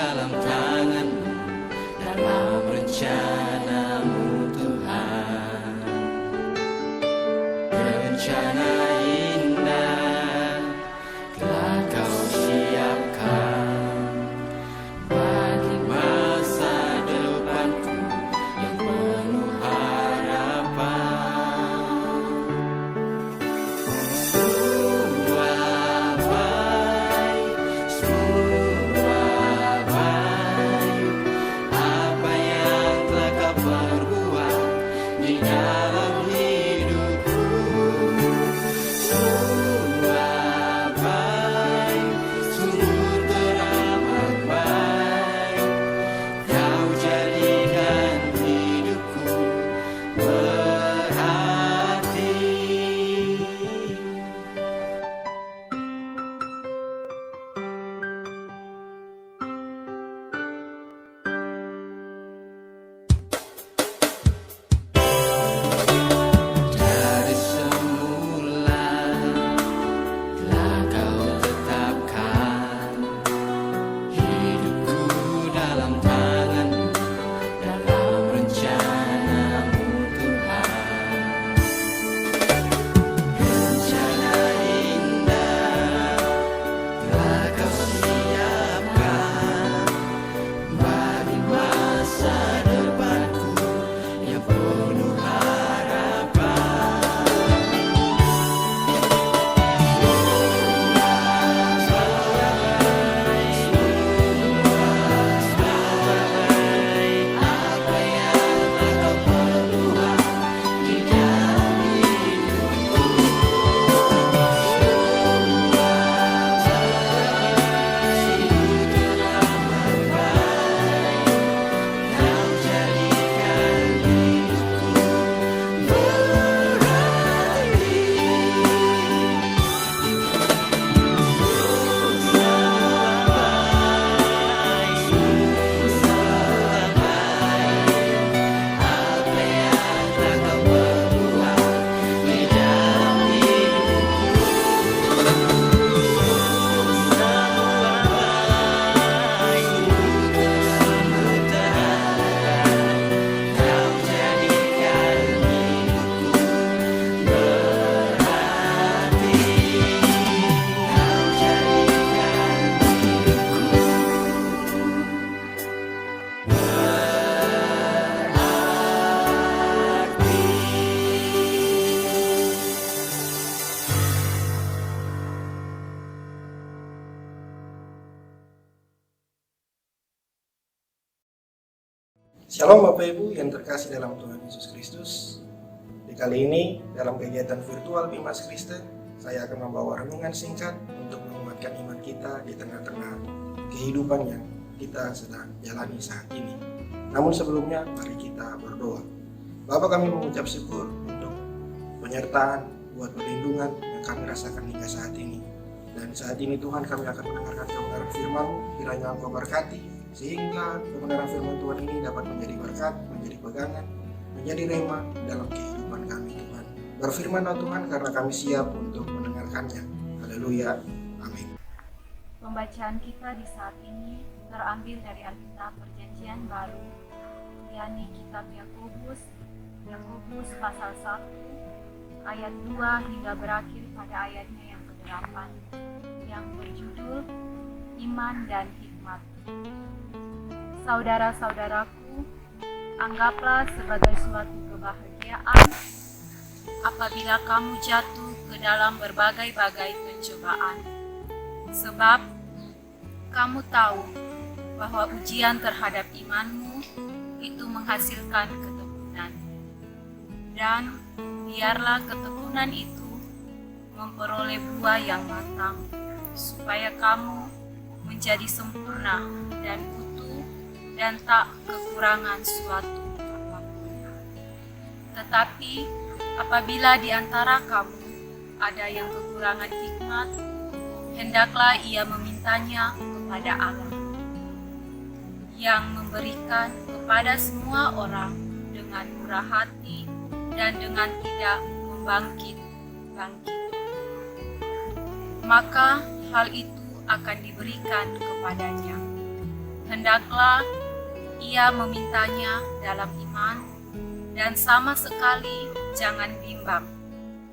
dalam tangan-Mu, dalam rencana-Mu Tuhan. Rencana indah telah Kau siapkan bagi masa depanku yang penuh harapan. Semua baik, apa yang telah Kau perbuat di dalam hidupku. Semua baik, sungguh teramat baik. Kau jadikan hidupku berarti. Dari semula telah Kau tetapkan hidupku dalam tangan-Mu, dalam rencana-Mu Tuhan. Rencana indah telah Kau siapkan bagi masa depanku yang penuh harapan. Apa yang telah Kau perbuat di dalam hidupku. Sungguh teramat baik. Kau jadikan hidupku berarti. Apa yang telah Kau perbuat di dalam hidupku. Kau jadikan hidupku berarti. Kau jadikan Shalom Bapak Ibu yang terkasih dalam Tuhan Yesus Kristus. Di kali ini dalam kegiatan virtual Bimas Kristen, saya akan membawa renungan singkat untuk menguatkan iman kita di tengah-tengah kehidupan yang kita sedang jalani saat ini. Namun sebelumnya mari kita berdoa. Bapa, kami mengucap syukur untuk penyertaan, buat perlindungan yang kami rasakan hingga saat ini. Dan saat ini Tuhan, kami akan mendengarkan kebenaran firman-Mu, kiranya Engkau berkati sehingga kebenaran firman Tuhan ini dapat menjadi berkat, menjadi pegangan, menjadi rema dalam kehidupan kami Tuhan. Berfirman-Lah Tuhan, karena kami siap untuk mendengarkannya. Haleluya. Amin. Pembacaan kita di saat ini terambil dari Alkitab Perjanjian Baru, yakni kitab Yakobus pasal 1 ayat 2 hingga berakhir pada ayatnya yang ke-8 yang berjudul Iman dan Hikmat. Saudara-saudaraku, anggaplah sebagai suatu kebahagiaan apabila kamu jatuh ke dalam berbagai-bagai pencobaan. Sebab kamu tahu bahwa ujian terhadap imanmu itu menghasilkan ketekunan. Dan biarlah ketekunan itu memperoleh buah yang matang, supaya kamu menjadi sempurna dan utuh dan tak kekurangan suatu apapun. Tetapi apabila di antara kamu ada yang kekurangan hikmat, hendaklah ia memintanya kepada Allah, yang memberikan kepada semua orang dengan murah hati dan dengan tidak membangkit-bangkit. Maka hal itu akan diberikan kepadanya. hendaklah ia memintanya dalam iman dan sama sekali jangan bimbang.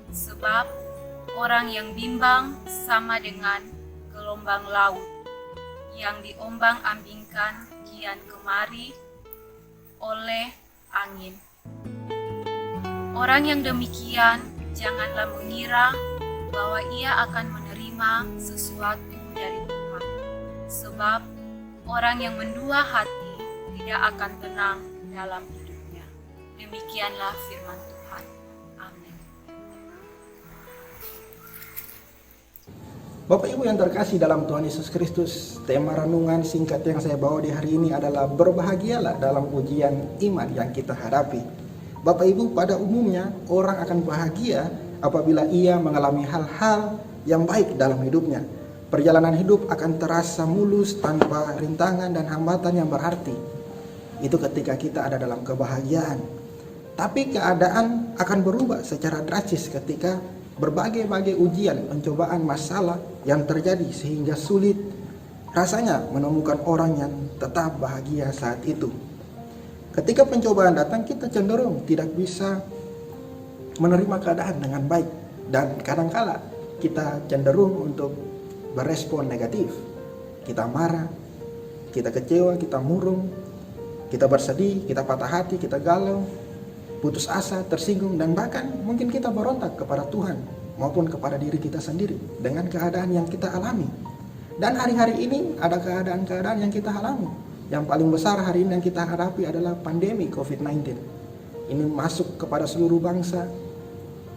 Sebab orang yang bimbang sama dengan gelombang laut yang diombang-ambingkan kian kemari oleh angin. Orang yang demikian janganlah mengira bahwa ia akan menerima sesuatu dari Tuhan. Sebab orang yang mendua hati tidak akan tenang dalam hidupnya. Demikianlah firman Tuhan. Amin. Bapak Ibu yang terkasih dalam Tuhan Yesus Kristus, tema renungan singkat yang saya bawa di hari ini adalah berbahagialah dalam ujian iman yang kita hadapi. Bapak Ibu, pada umumnya orang akan bahagia apabila ia mengalami hal-hal yang baik dalam hidupnya. Perjalanan hidup akan terasa mulus tanpa rintangan dan hambatan yang berarti. Itu ketika kita ada dalam kebahagiaan. Tapi keadaan akan berubah secara drastis ketika berbagai-bagai ujian, pencobaan, masalah yang terjadi sehingga sulit rasanya menemukan orang yang tetap bahagia saat itu. Ketika pencobaan datang, kita cenderung tidak bisa menerima keadaan dengan baik, dan kadangkala kita cenderung untuk berespon negatif. Kita marah, kita kecewa, kita murung, kita bersedih, kita patah hati, kita galau, putus asa, tersinggung, dan bahkan mungkin kita berontak kepada Tuhan maupun kepada diri kita sendiri dengan keadaan yang kita alami. Dan hari-hari ini ada keadaan-keadaan yang kita alami. Yang paling besar hari ini yang kita hadapi adalah pandemi COVID-19. Ini masuk kepada seluruh bangsa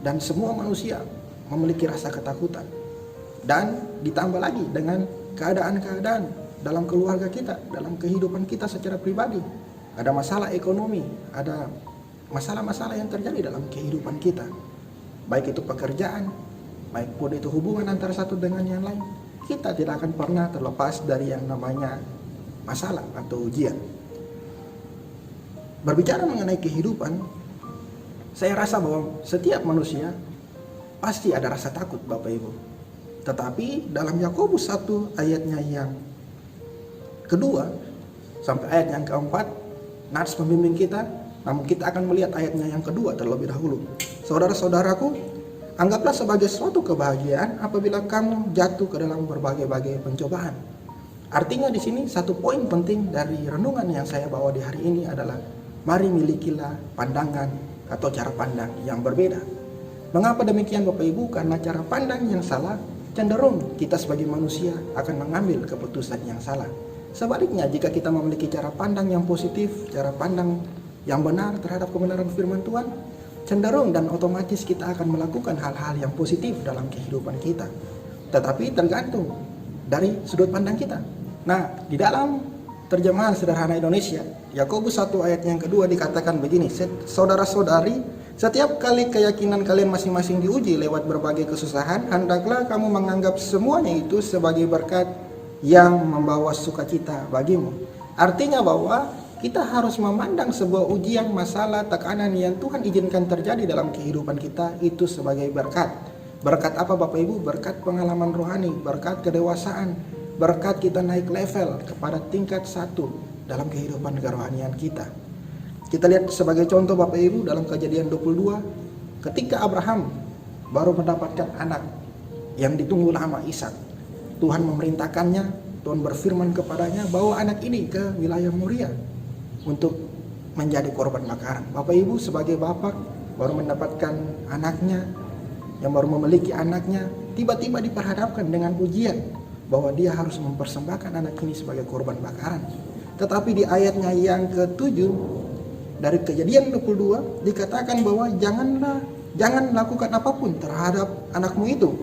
dan semua manusia memiliki rasa ketakutan. Dan ditambah lagi dengan keadaan-keadaan dalam keluarga kita, dalam kehidupan kita secara pribadi. Ada masalah ekonomi, ada masalah-masalah yang terjadi dalam kehidupan kita. Baik itu pekerjaan, baik pun itu hubungan antara satu dengan yang lain. Kita tidak akan pernah terlepas dari yang namanya masalah atau ujian. Berbicara mengenai kehidupan, saya rasa bahwa setiap manusia pasti ada rasa takut, Bapak Ibu. Tetapi dalam Yakobus 1 ayatnya yang kedua sampai ayat yang keempat, nats pembimbing kita, namun kita akan melihat ayatnya yang kedua terlebih dahulu. Saudara-saudaraku, anggaplah sebagai suatu kebahagiaan apabila kamu jatuh ke dalam berbagai-bagai pencobaan. Artinya di sini satu poin penting dari renungan yang saya bawa di hari ini adalah mari milikilah pandangan atau cara pandang yang berbeda. Mengapa demikian Bapak Ibu? Karena cara pandang yang salah cenderung kita sebagai manusia akan mengambil keputusan yang salah. Sebaliknya, jika kita memiliki cara pandang yang positif, cara pandang yang benar terhadap kebenaran firman Tuhan, cenderung dan otomatis kita akan melakukan hal-hal yang positif dalam kehidupan kita. Tetapi tergantung dari sudut pandang kita. Nah, di dalam terjemahan sederhana Indonesia, Yakobus 1 ayat yang kedua dikatakan begini, saudara-saudari, setiap kali keyakinan kalian masing-masing diuji lewat berbagai kesusahan, hendaklah kamu menganggap semuanya itu sebagai berkat yang membawa sukacita bagimu. Artinya bahwa kita harus memandang sebuah ujian, masalah, tekanan yang Tuhan izinkan terjadi dalam kehidupan kita itu sebagai berkat. Berkat apa Bapak Ibu? Berkat pengalaman rohani, berkat kedewasaan, berkat kita naik level kepada tingkat 1 dalam kehidupan kerohanian kita. Kita lihat sebagai contoh Bapak Ibu dalam Kejadian 22, ketika Abraham baru mendapatkan anak yang ditunggu lama, Ishak. Tuhan memerintahkannya, Tuhan berfirman kepadanya bawa anak ini ke wilayah Moria untuk menjadi korban bakaran. Bapak Ibu sebagai bapak baru mendapatkan anaknya, yang baru memiliki anaknya, tiba-tiba diperhadapkan dengan ujian bahwa dia harus mempersembahkan anak ini sebagai korban bakaran. Tetapi di ayatnya yang ke-7 dari Kejadian 22 dikatakan bahwa jangan lakukan apapun terhadap anakmu itu.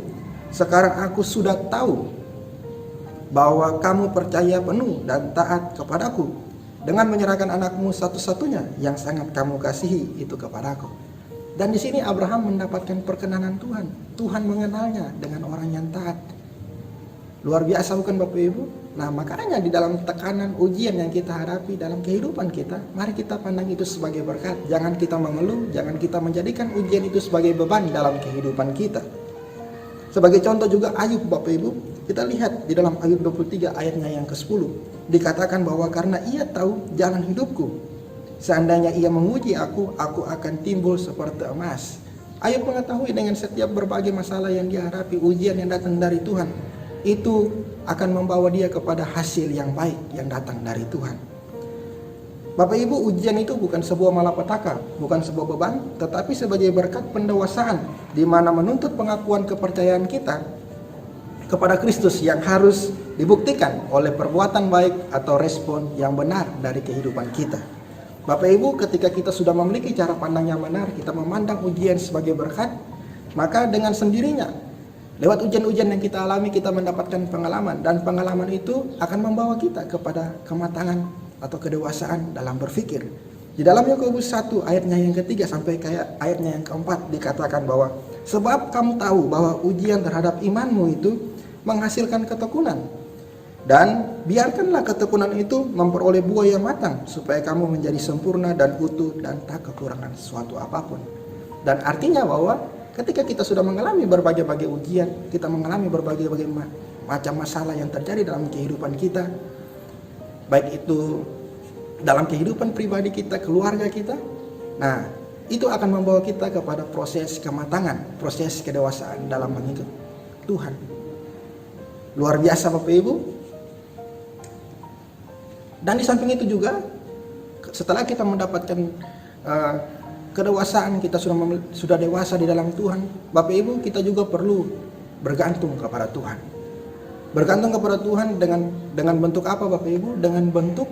Sekarang aku sudah tahu bahwa kamu percaya penuh dan taat kepadaku dengan menyerahkan anakmu satu-satunya yang sangat kamu kasihi itu kepadaku. Dan di sini Abraham mendapatkan perkenanan Tuhan. Tuhan mengenalnya dengan orang yang taat. Luar biasa bukan Bapak Ibu? Nah, makanya di dalam tekanan ujian yang kita hadapi dalam kehidupan kita, mari kita pandang itu sebagai berkat. Jangan kita mengeluh, jangan kita menjadikan ujian itu sebagai beban dalam kehidupan kita. Sebagai contoh juga Ayub Bapak Ibu, Kita lihat di dalam Ayub 23 ayatnya yang ke-10. Dikatakan bahwa karena ia tahu jalan hidupku, seandainya ia menguji aku akan timbul seperti emas. Ayub mengetahui dengan setiap berbagai masalah yang dihadapi, ujian yang datang dari Tuhan, itu akan membawa dia kepada hasil yang baik yang datang dari Tuhan. Bapak Ibu, ujian itu bukan sebuah malapetaka, bukan sebuah beban, tetapi sebagai berkat pendewasaan, di mana menuntut pengakuan kepercayaan kita kepada Kristus yang harus dibuktikan oleh perbuatan baik atau respon yang benar dari kehidupan kita. Bapak Ibu, ketika kita sudah memiliki cara pandang yang benar, kita memandang ujian sebagai berkat, maka dengan sendirinya lewat ujian-ujian yang kita alami, kita mendapatkan pengalaman, dan pengalaman itu akan membawa kita kepada kematangan atau kedewasaan dalam berpikir. Di dalam Yakobus 1 ayatnya yang ketiga sampai kayak ayatnya yang keempat dikatakan bahwa sebab kamu tahu bahwa ujian terhadap imanmu itu menghasilkan ketekunan, dan biarkanlah ketekunan itu memperoleh buah yang matang supaya kamu menjadi sempurna dan utuh dan tak kekurangan sesuatu apapun. Dan artinya bahwa ketika kita sudah mengalami berbagai-bagai ujian, kita mengalami berbagai-bagai macam masalah yang terjadi dalam kehidupan kita, baik itu dalam kehidupan pribadi kita, keluarga kita, nah itu akan membawa kita kepada proses kematangan, proses kedewasaan dalam mengikut Tuhan. Luar biasa Bapak Ibu. Dan di samping itu juga, setelah kita mendapatkan kedewasaan, kita sudah dewasa di dalam Tuhan, Bapak Ibu, kita juga perlu bergantung kepada Tuhan. Bergantung kepada Tuhan dengan bentuk apa Bapak Ibu? Dengan bentuk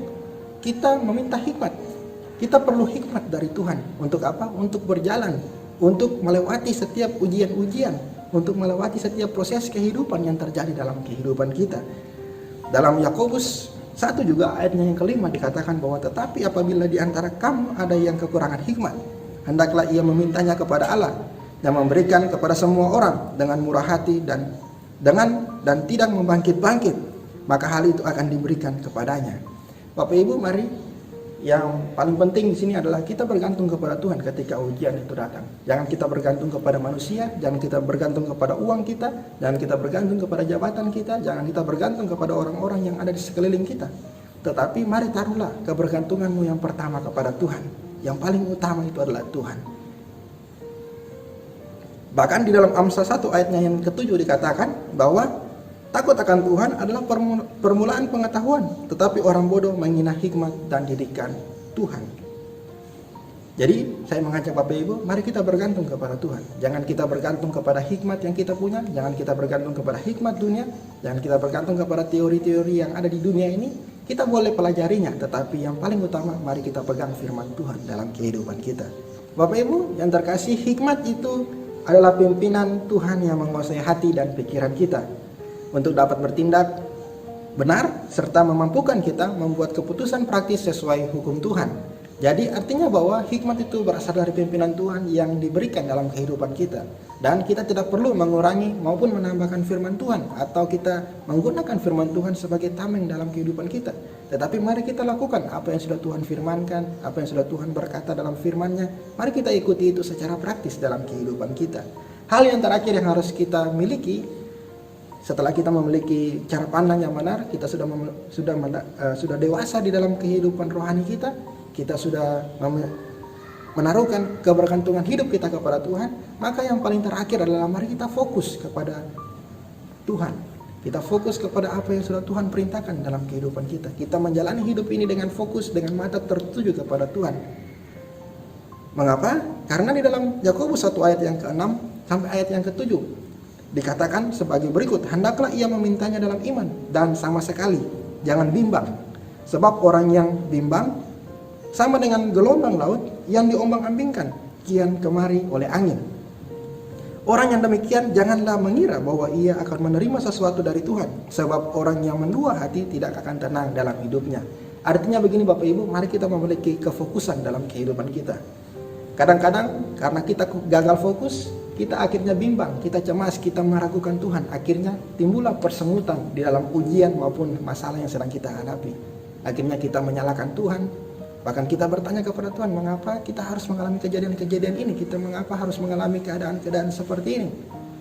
kita meminta hikmat. Kita perlu hikmat dari Tuhan. Untuk apa? Untuk berjalan, untuk melewati setiap ujian-ujian, untuk melewati setiap proses kehidupan yang terjadi dalam kehidupan kita. Dalam Yakobus 1 juga ayatnya yang kelima dikatakan bahwa tetapi apabila di antara kamu ada yang kekurangan hikmat, hendaklah ia memintanya kepada Allah yang memberikan kepada semua orang dengan murah hati dan tidak membangkit-bangkit, maka hal itu akan diberikan kepadanya. Bapak Ibu, mari, yang paling penting di sini adalah kita bergantung kepada Tuhan ketika ujian itu datang. Jangan kita bergantung kepada manusia, jangan kita bergantung kepada uang kita, jangan kita bergantung kepada jabatan kita, jangan kita bergantung kepada orang-orang yang ada di sekeliling kita. Tetapi mari taruhlah kebergantunganmu yang pertama kepada Tuhan. Yang paling utama itu adalah Tuhan. Bahkan di dalam Amsal 1 ayatnya yang ke-7 dikatakan bahwa takut akan Tuhan adalah permulaan pengetahuan, tetapi orang bodoh menghina hikmat dan didikan Tuhan. Jadi saya mengajak Bapak Ibu, mari kita bergantung kepada Tuhan. Jangan kita bergantung kepada hikmat yang kita punya, jangan kita bergantung kepada hikmat dunia, jangan kita bergantung kepada teori-teori yang ada di dunia ini. Kita boleh pelajarinya, tetapi yang paling utama mari kita pegang firman Tuhan dalam kehidupan kita. Bapak Ibu yang terkasih, hikmat itu adalah pimpinan Tuhan yang menguasai hati dan pikiran kita untuk dapat bertindak benar serta memampukan kita membuat keputusan praktis sesuai hukum Tuhan. Jadi artinya bahwa hikmat itu berasal dari pimpinan Tuhan yang diberikan dalam kehidupan kita, dan kita tidak perlu mengurangi maupun menambahkan firman Tuhan atau kita menggunakan firman Tuhan sebagai tameng dalam kehidupan kita. Tetapi mari kita lakukan apa yang sudah Tuhan firmankan, apa yang sudah Tuhan berkata dalam firman-Nya. Mari kita ikuti itu secara praktis dalam kehidupan kita. Hal yang terakhir yang harus kita miliki setelah kita memiliki cara pandang yang benar, kita sudah dewasa di dalam kehidupan rohani kita sudah menaruhkan kebergantungan hidup kita kepada Tuhan, maka yang paling terakhir adalah mari kita fokus kepada Tuhan. Kita fokus kepada apa yang sudah Tuhan perintahkan dalam kehidupan kita. Kita menjalani hidup ini dengan fokus, dengan mata tertuju kepada Tuhan. Mengapa? Karena di dalam Yakobus 1 ayat yang ke-6 sampai ayat yang ke-7 dikatakan sebagai berikut, hendaklah ia memintanya dalam iman dan sama sekali jangan bimbang, sebab orang yang bimbang sama dengan gelombang laut yang diombang-ambingkan kian kemari oleh angin. Orang yang demikian janganlah mengira bahwa ia akan menerima sesuatu dari Tuhan, sebab orang yang mendua hati tidak akan tenang dalam hidupnya. Artinya begini Bapak Ibu, mari kita memiliki kefokusan dalam kehidupan kita. Kadang-kadang karena kita gagal fokus, kita akhirnya bimbang, kita cemas, kita meragukan Tuhan. Akhirnya timbullah persengutan di dalam ujian maupun masalah yang sedang kita hadapi. Akhirnya kita menyalahkan Tuhan. Bahkan kita bertanya kepada Tuhan, mengapa kita harus mengalami kejadian-kejadian ini? Kita mengapa harus mengalami keadaan-keadaan seperti ini?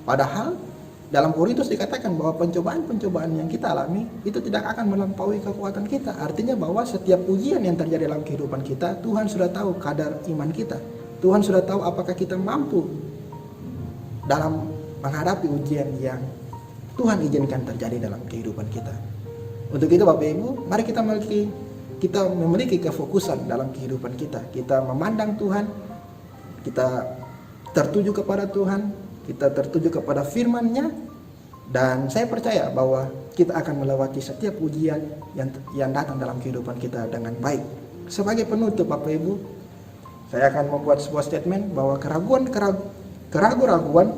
Padahal dalam Korintus dikatakan bahwa pencobaan-pencobaan yang kita alami itu tidak akan melampaui kekuatan kita. Artinya bahwa setiap ujian yang terjadi dalam kehidupan kita, Tuhan sudah tahu kadar iman kita. Tuhan sudah tahu apakah kita mampu dalam menghadapi ujian yang Tuhan izinkan terjadi dalam kehidupan kita. Untuk itu Bapak Ibu, mari kita memiliki kefokusan dalam kehidupan kita. Kita memandang Tuhan, kita tertuju kepada Tuhan, kita tertuju kepada firman-Nya, dan saya percaya bahwa kita akan melewati setiap ujian yang datang dalam kehidupan kita dengan baik. Sebagai penutup Bapak Ibu, saya akan membuat sebuah statement bahwa keraguan-keraguan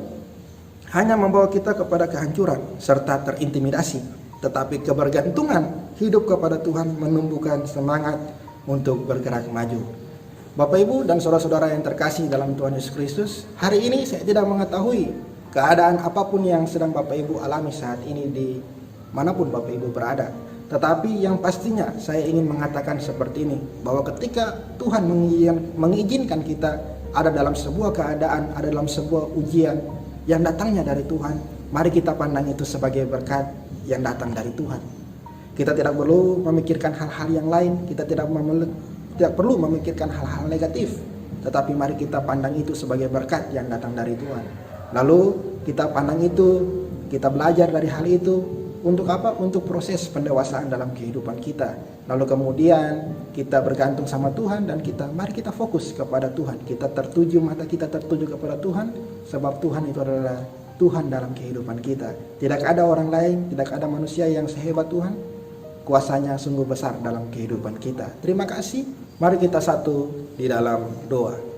hanya membawa kita kepada kehancuran serta terintimidasi, tetapi kebergantungan hidup kepada Tuhan menumbuhkan semangat untuk bergerak maju. Bapak Ibu dan saudara-saudara yang terkasih dalam Tuhan Yesus Kristus, hari ini saya tidak mengetahui keadaan apapun yang sedang Bapak Ibu alami saat ini di manapun Bapak Ibu berada. Tetapi yang pastinya saya ingin mengatakan seperti ini, bahwa ketika Tuhan mengizinkan kita ada dalam sebuah keadaan, ada dalam sebuah ujian yang datangnya dari Tuhan, mari kita pandang itu sebagai berkat yang datang dari Tuhan. Kita tidak perlu memikirkan hal-hal yang lain, kita tidak perlu memikirkan hal-hal negatif, tetapi mari kita pandang itu sebagai berkat yang datang dari Tuhan. Lalu kita pandang itu, kita belajar dari hal itu. Untuk apa? Untuk proses pendewasaan dalam kehidupan kita. Lalu kemudian kita bergantung sama Tuhan dan mari kita fokus kepada Tuhan. Mata kita tertuju kepada Tuhan, sebab Tuhan itu adalah Tuhan dalam kehidupan kita. Tidak ada orang lain, tidak ada manusia yang sehebat Tuhan. Kuasanya sungguh besar dalam kehidupan kita. Terima kasih. Mari kita satu di dalam doa.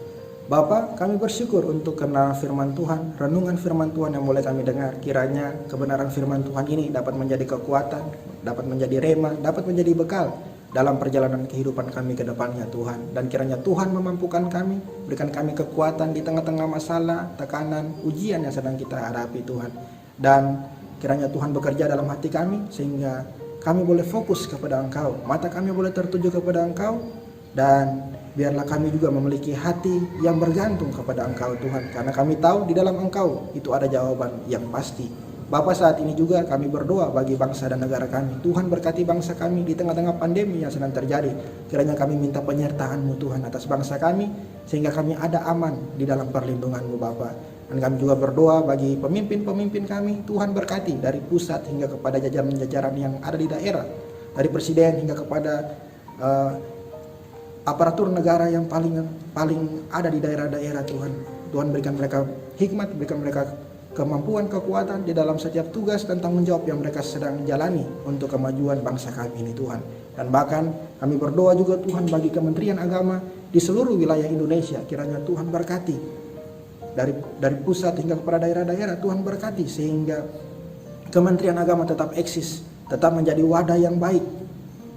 Bapa, kami bersyukur untuk kenal firman Tuhan, renungan firman Tuhan yang boleh kami dengar. Kiranya kebenaran firman Tuhan ini dapat menjadi kekuatan, dapat menjadi rema, dapat menjadi bekal dalam perjalanan kehidupan kami ke depannya Tuhan. Dan kiranya Tuhan memampukan kami, berikan kami kekuatan di tengah-tengah masalah, tekanan, ujian yang sedang kita hadapi Tuhan. Dan kiranya Tuhan bekerja dalam hati kami sehingga kami boleh fokus kepada Engkau, mata kami boleh tertuju kepada Engkau, dan biarlah kami juga memiliki hati yang bergantung kepada Engkau Tuhan, karena kami tahu di dalam Engkau itu ada jawaban yang pasti. Bapa, saat ini juga kami berdoa bagi bangsa dan negara kami. Tuhan berkati bangsa kami di tengah-tengah pandemi yang sedang terjadi. Kiranya kami minta penyertaan-Mu Tuhan atas bangsa kami, sehingga kami ada aman di dalam perlindungan-Mu Bapa. Dan kami juga berdoa bagi pemimpin-pemimpin kami. Tuhan berkati dari pusat hingga kepada jajaran-jajaran yang ada di daerah, dari presiden hingga kepada aparatur negara yang paling ada di daerah-daerah Tuhan. Tuhan berikan mereka hikmat, berikan mereka kemampuan, kekuatan di dalam setiap tugas dan tanggung jawab yang mereka sedang jalani untuk kemajuan bangsa kami ini Tuhan. Dan bahkan kami berdoa juga Tuhan bagi Kementerian Agama di seluruh wilayah Indonesia. Kiranya Tuhan berkati dari pusat hingga kepada daerah-daerah. Tuhan berkati sehingga Kementerian Agama tetap eksis, tetap menjadi wadah yang baik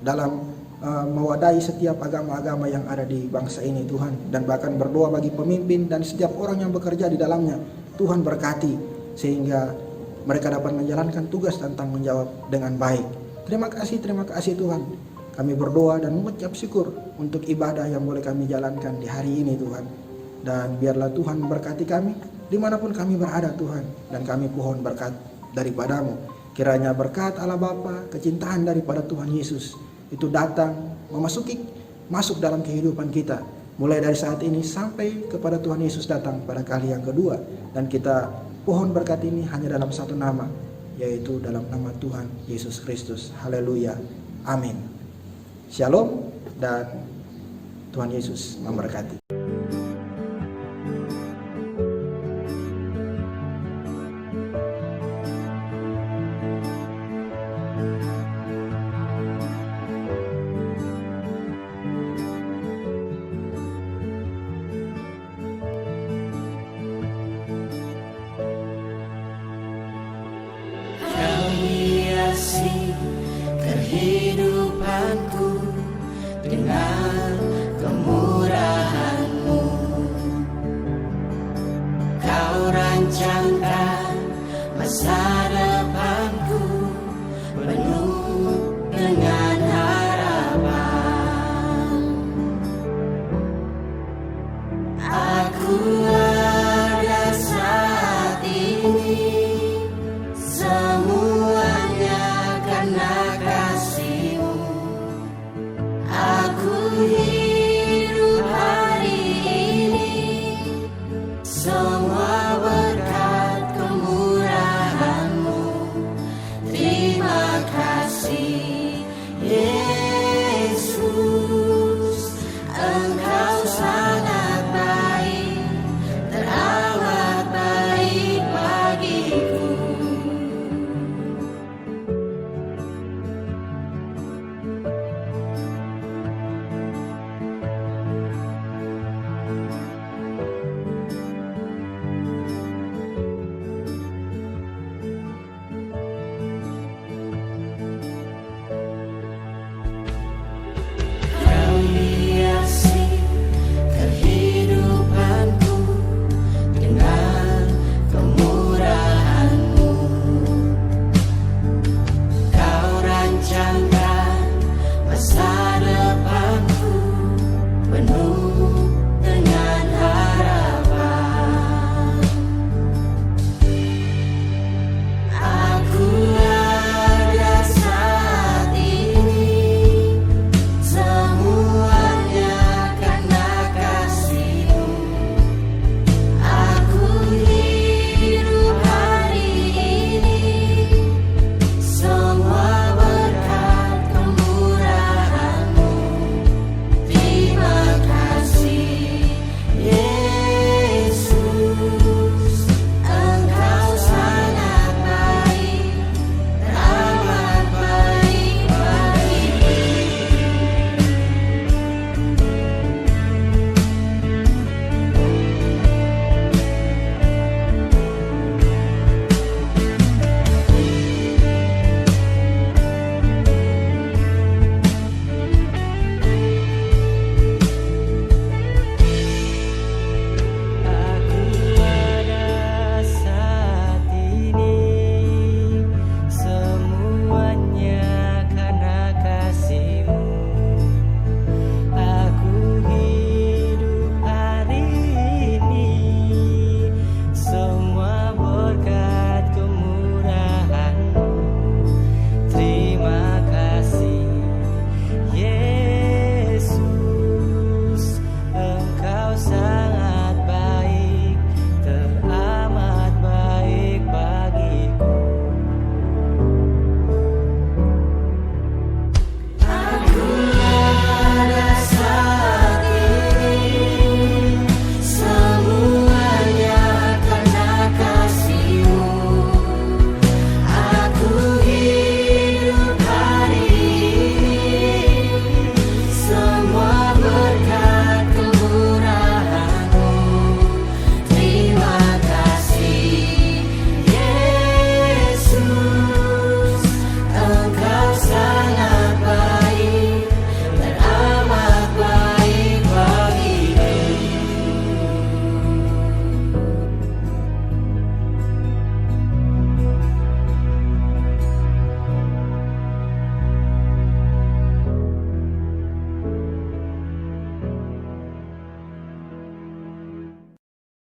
dalam mewadahi setiap agama-agama yang ada di bangsa ini Tuhan. Dan bahkan berdoa bagi pemimpin dan setiap orang yang bekerja di dalamnya. Tuhan berkati sehingga mereka dapat menjalankan tugas dan tanggung jawab dengan baik. Terima kasih Tuhan. Kami berdoa dan mengucap syukur untuk ibadah yang boleh kami jalankan di hari ini Tuhan. Dan biarlah Tuhan berkati kami dimanapun kami berada Tuhan. Dan kami pohon berkat daripada-Mu. Kiranya berkat Allah Bapa, kecintaan daripada Tuhan Yesus itu datang masuk dalam kehidupan kita, mulai dari saat ini sampai kepada Tuhan Yesus datang pada kali yang kedua. Dan kita pohon berkat ini hanya dalam satu nama, yaitu dalam nama Tuhan Yesus Kristus. Haleluya, amin. Shalom dan Tuhan Yesus memberkati. Kau hiasi kehidupanku dengan kemurahan-Mu. Kau rancangkan masa depanku penuh dengan harapan. Aku ada saat ini hidup